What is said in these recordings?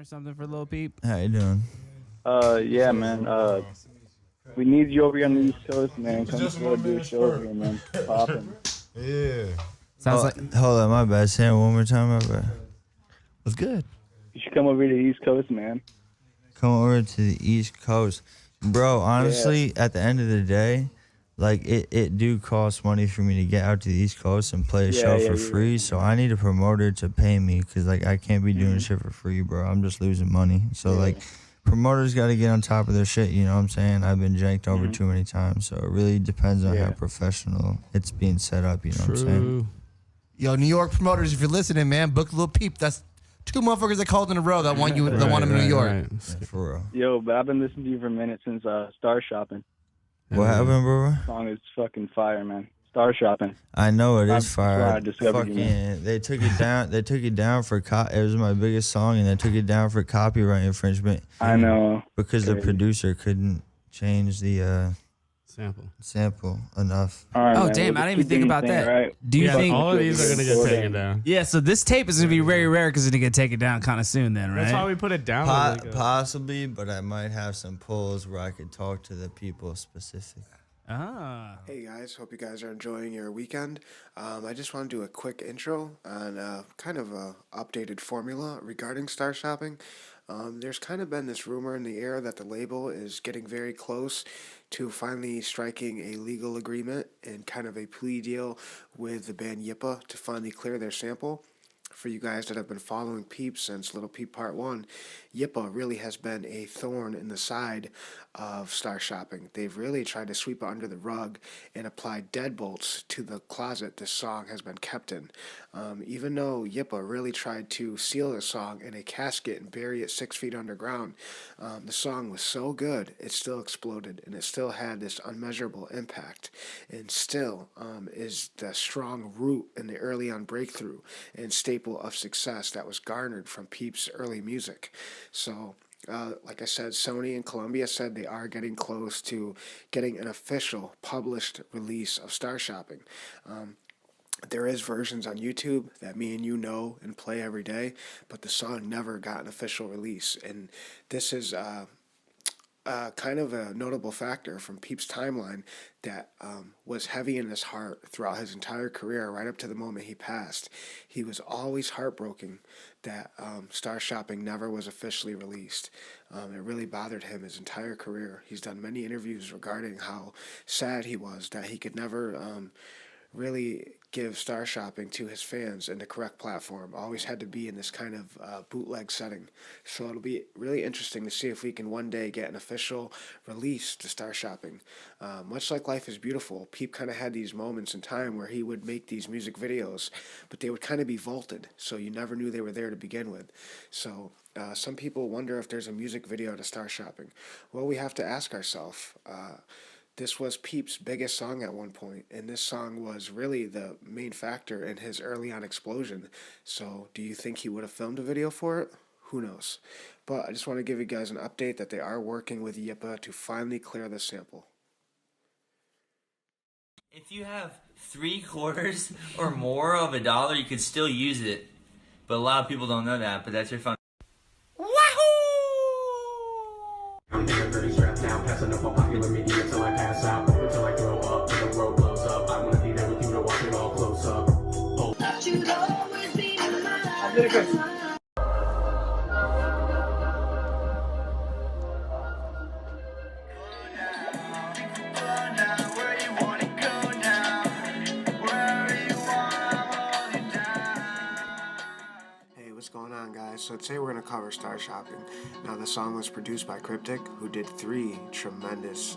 or something for Lil Peep? How you doing? Yeah, man. We need you over here on the East Coast, man. Come to do a show over here, man. Poppin'. Yeah. Sounds like. Hold on, my bad. Say it one more time, my bad. What's good? You should come over to the East Coast, man. Come over to the East Coast. Bro, honestly, at the end of the day, like, it do cost money for me to get out to the East Coast and play a show for free, so I need a promoter to pay me, because, like, I can't be doing shit for free, bro. I'm just losing money. So, like, promoters got to get on top of their shit, you know what I'm saying? I've been janked over too many times, so it really depends on how professional it's being set up, you know what I'm saying? Yo, New York promoters, if you're listening, man, book Lil Peep. That's two motherfuckers that called in a row that want you, that want him in New York. Yeah, for real. Yo, but I've been listening to you for a minute since Star Shopping. What happened, bro? The song is fucking fire, man. Star Shopping. I know it is fire. I discovered you, Fucking, they took it down. They took it down for it was my biggest song, and they took it down for copyright infringement. I know. Because the producer couldn't change the sample enough. Right, Oh man. damn! I didn't even think about that. Right? Do you think all of these are gonna get taken down? Yeah, so this tape is gonna be very rare because it's gonna get taken down kind of soon. Then, right? That's why we put it down. Possibly, but I might have some polls where I could talk to the people specific. Ah. Hey guys, hope you guys are enjoying your weekend. I just want to do a quick intro on kind of a updated formula regarding Star Shopping. There's kind of been this rumor in the air that the label is getting very close to finally striking a legal agreement and kind of a plea deal with the band Yippa to finally clear their sample. For you guys that have been following Peep since Little Peep Part 1, Yippa really has been a thorn in the side of Star Shopping. They've really tried to sweep it under the rug and apply deadbolts to the closet this song has been kept in. Even though Yippa really tried to seal the song in a casket and bury it 6 feet underground, the song was so good it still exploded and it still had this unmeasurable impact, and still is the strong root in the early on breakthrough and staple of success that was garnered from Peep's early music. So like I said, Sony and Columbia said they are getting close to getting an official published release of Star Shopping. There is versions on YouTube that me and you know and play every day, but the song never got an official release. And this is kind of a notable factor from Peep's timeline that was heavy in his heart throughout his entire career, right up to the moment he passed. He was always heartbroken that Star Shopping never was officially released. It really bothered him his entire career. He's done many interviews regarding how sad he was that he could never really give Star Shopping to his fans in the correct platform. Always had to be in this kind of bootleg setting. So it'll be really interesting to see if we can one day get an official release to Star Shopping. Much like Life is Beautiful, Peep kind of had these moments in time where he would make these music videos, but they would kind of be vaulted, so you never knew they were there to begin with. So some people wonder if there's a music video to Star Shopping. Well, we have to ask ourselves. This was Peep's biggest song at one point, and this song was really the main factor in his early on explosion. So do you think he would have filmed a video for it? Who knows? But I just want to give you guys an update that they are working with Yippa to finally clear the sample. If you have 3/4 or more of $1, you could still use it. But a lot of people don't know that, but that's your fun. I'm strapped down, passing up on popular media until I pass out, until I grow up, till the road blows up. I wanna be there with you to watch it all close up. What's going on, guys? So today we're going to cover Star Shopping. Now, the song was produced by Kryptik, who did 3 tremendous,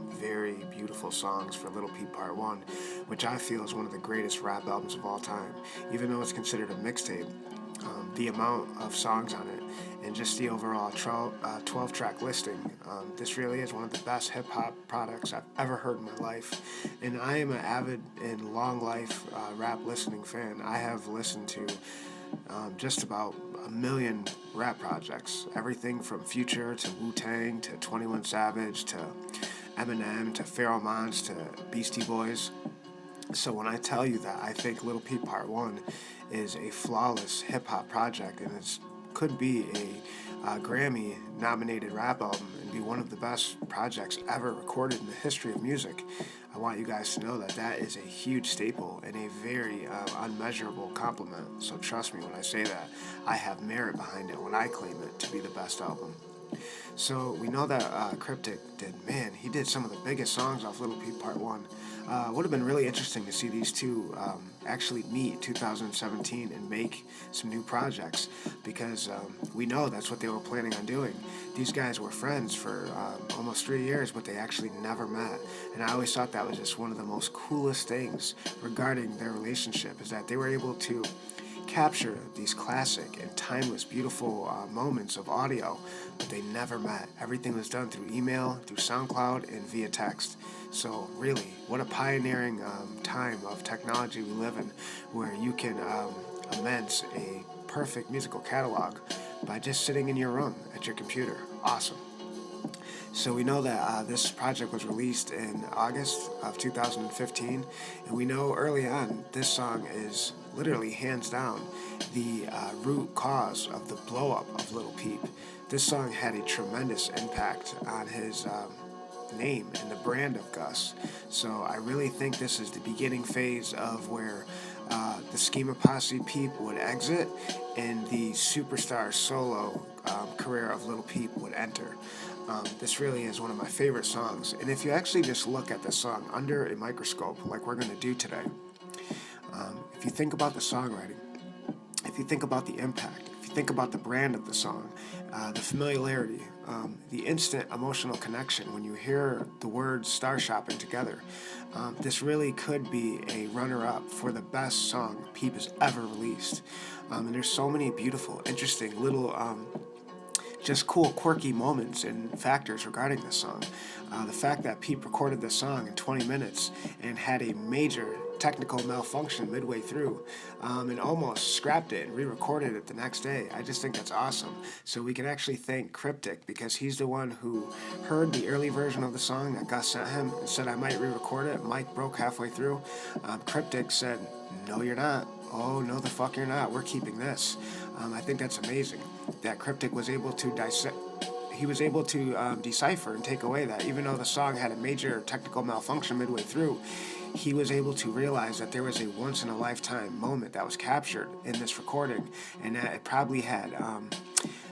very beautiful songs for Lil Peep Part 1, which I feel is one of the greatest rap albums of all time. Even though it's considered a mixtape, the amount of songs on it and just the overall 12-track listing, this really is one of the best hip-hop products I've ever heard in my life. And I am an avid and long-life rap listening fan. I have listened to just about 1 million rap projects. Everything from Future to Wu-Tang to 21 Savage to Eminem to Pharoah Monch to Beastie Boys. So when I tell you that I think Lil Peep Part 1 is a flawless hip-hop project and it could be Grammy-nominated rap album and be one of the best projects ever recorded in the history of music. I want you guys to know that that is a huge staple and a very unmeasurable compliment. So trust me when I say that. I have merit behind it when I claim it to be the best album. So we know that Kryptik he did some of the biggest songs off Lil Peep Part 1. Would have been really interesting to see these two actually meet 2017 and make some new projects, because we know that's what they were planning on doing. These guys were friends for almost 3 years, but they actually never met. And I always thought that was just one of the most coolest things regarding their relationship, is that they were able to capture these classic and timeless, beautiful moments of audio, but they never met. Everything was done through email, through SoundCloud, and via text. So really, what a pioneering time of technology we live in, where you can immense a perfect musical catalog by just sitting in your room at your computer. Awesome. So we know that this project was released in August of 2015, and we know early on this song is literally hands down the root cause of the blow up of Lil Peep. This song had a tremendous impact on his name and the brand of Gus. So I really think this is the beginning phase of where the Schema Posse Peep would exit and the superstar solo career of Lil Peep would enter. This really is one of my favorite songs, and if you actually just look at the song under a microscope like we're going to do today, if you think about the songwriting, if you think about the impact, if you think about the brand of the song, the familiarity, the instant emotional connection when you hear the words Star Shopping together, this really could be a runner-up for the best song Peep has ever released. And there's so many beautiful, interesting little just cool, quirky moments and factors regarding this song. The fact that Peep recorded this song in 20 minutes and had a major technical malfunction midway through and almost scrapped it and re-recorded it the next day. I just think that's awesome. So we can actually thank Kryptik, because he's the one who heard the early version of the song that Gus sent him and said, I might re-record it. Mike broke halfway through. Kryptik said, no, you're not. Oh, no, the fuck you're not. We're keeping this. I think that's amazing that Kryptik was able to decipher and take away that even though the song had a major technical malfunction midway through, he was able to realize that there was a once-in-a-lifetime moment that was captured in this recording, and that it probably had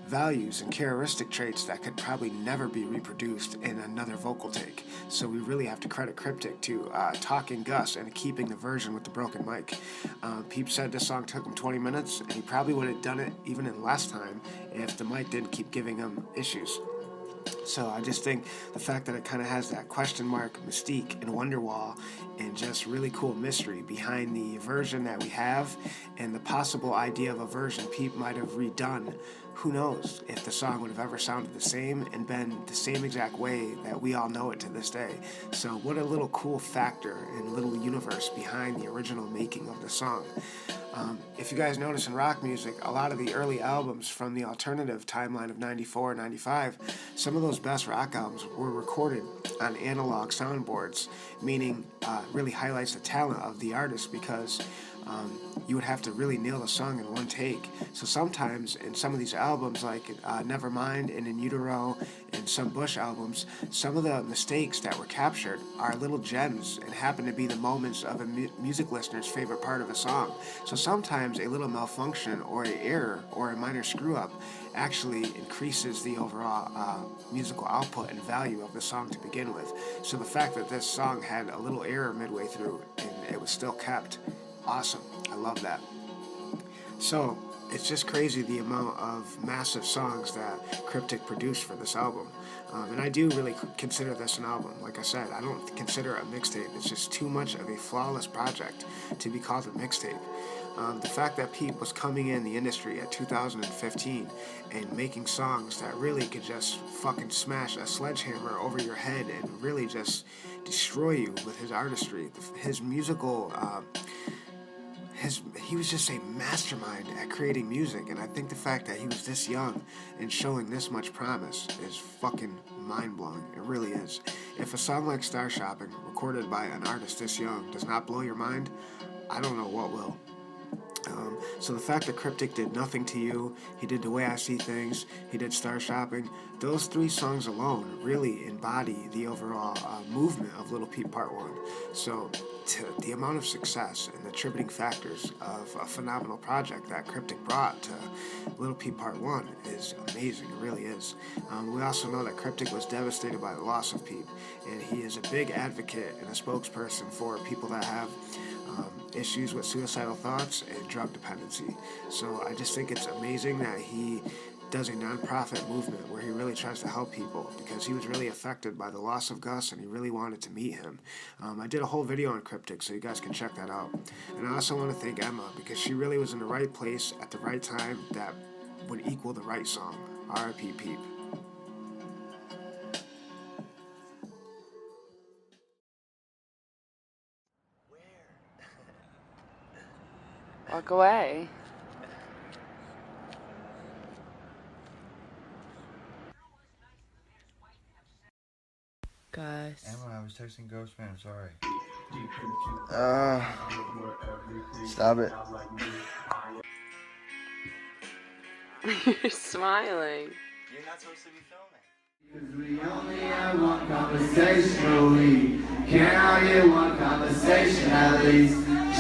values and characteristic traits that could probably never be reproduced in another vocal take. So we really have to credit Kryptik to talking Gus and keeping the version with the broken mic. Peep said this song took him 20 minutes, and he probably would have done it even in less time if the mic didn't keep giving him issues. So I just think the fact that it kind of has that question mark, mystique, and wonder wall, and just really cool mystery behind the version that we have, and the possible idea of a version Peep might have redone. Who knows if the song would have ever sounded the same and been the same exact way that we all know it to this day. So what a little cool factor and little universe behind the original making of the song. If you guys notice in rock music, a lot of the early albums from the alternative timeline of 94 and 95, some of those best rock albums were recorded on analog soundboards, meaning really highlights the talent of the artist, because you would have to really nail the song in one take. So sometimes in some of these albums, like Nevermind and In Utero and some Bush albums, some of the mistakes that were captured are little gems and happen to be the moments of a music listener's favorite part of a song. So sometimes a little malfunction or an error or a minor screw-up actually increases the overall musical output and value of the song to begin with. So the fact that this song had a little error midway through and it was still kept, awesome. I love that. So it's just crazy the amount of massive songs that Kryptik produced for this album. And I do really consider this an album. Like I said, I don't consider it a mixtape. It's just too much of a flawless project to be called a mixtape. The fact that Peep was coming in the industry at 2015 and making songs that really could just fucking smash a sledgehammer over your head and really just destroy you with his artistry, his musical... he was just a mastermind at creating music, and I think the fact that he was this young and showing this much promise is fucking mind-blowing. It really is. If a song like Star Shopping, recorded by an artist this young, does not blow your mind, I don't know what will. So the fact that Kryptik did Nothing to You, he did The Way I See Things, he did Star Shopping, those 3 songs alone really embody the overall movement of Lil Peep Part 1. So the amount of success and the attributing factors of a phenomenal project that Kryptik brought to Lil Peep Part 1 is amazing. It really is. We also know that Kryptik was devastated by the loss of Peep, and he is a big advocate and a spokesperson for people that have issues with suicidal thoughts and drug dependency. So I just think it's amazing that he does a non-profit movement where he really tries to help people, because he was really affected by the loss of Gus and he really wanted to meet him. I did a whole video on Kryptik, so you guys can check that out. And I also want to thank Emma, because she really was in the right place at the right time that would equal the right song. R.I.P. Peep. Walk away. Gus. Emma, I was texting Ghost Man, I'm sorry. Stop it. You're smiling. You're not supposed to be filming. Cause we only have one conversation a week. Can I get one conversation at least?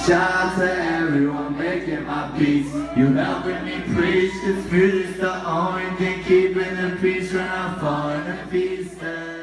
Shout out to everyone making my peace. You helping me preach, cause music's the only thing keeping the peace when I'm falling to pieces.